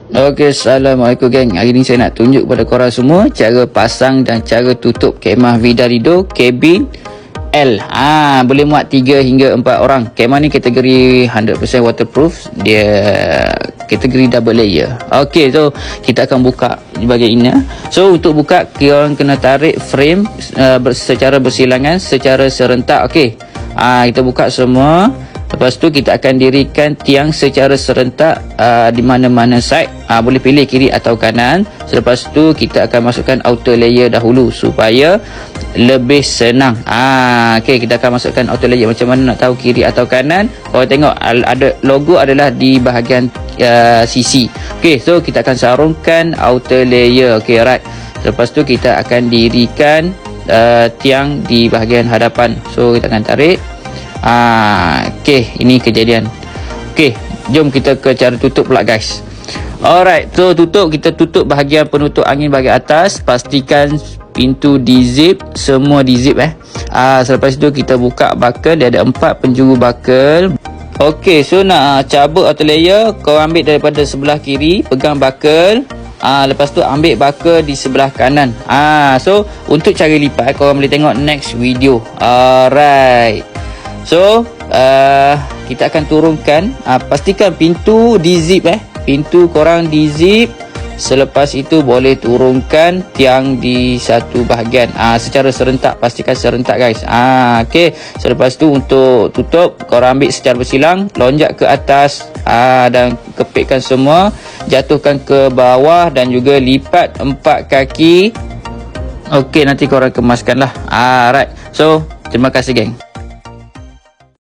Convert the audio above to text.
Okey, Assalamualaikum geng. Hari ni saya nak tunjuk kepada korang semua cara pasang dan cara tutup kemah Vidarido kabin L. Boleh muat 3 hingga 4 orang. Kemah ni kategori 100% waterproof. Dia kategori double layer. Okey, so kita akan buka di bahagian ini. So untuk buka, korang kena tarik frame secara bersilangan, secara serentak. Okey. Kita buka semua. Lepas tu kita akan dirikan tiang secara serentak di mana-mana side. Boleh pilih kiri atau kanan. Selepas tu kita akan masukkan outer layer dahulu supaya lebih senang. Okey, kita akan masukkan outer layer. Macam mana nak tahu kiri atau kanan? Korang tengok ada logo adalah di bahagian sisi. Okey, so kita akan sarungkan outer layer. Okey, right. Lepas tu kita akan dirikan tiang di bahagian hadapan. So kita akan tarik. Okey, ini kejadian. Okey, jom kita ke cara tutup pula guys. Alright, so kita tutup bahagian penutup angin bahagian atas. Pastikan pintu di-zip, semua di-zip selepas itu kita buka buckle. Dia ada 4 penjuru buckle. Okey, so nak cabut outer layer, kau ambil daripada sebelah kiri, pegang buckle. Lepas tu ambil buckle di sebelah kanan. So untuk cara lipat korang boleh tengok next video. Alright. So kita akan turunkan, pastikan pintu di-zip pintu korang di-zip. Selepas itu boleh turunkan tiang di satu bahagian secara serentak. Pastikan serentak guys. Okey, selepas tu untuk tutup, korang ambil secara bersilang, lonjak ke atas dan kepitkan semua, jatuhkan ke bawah dan juga lipat 4 kaki. Okey, nanti korang kemaskanlah. Alright. So terima kasih geng.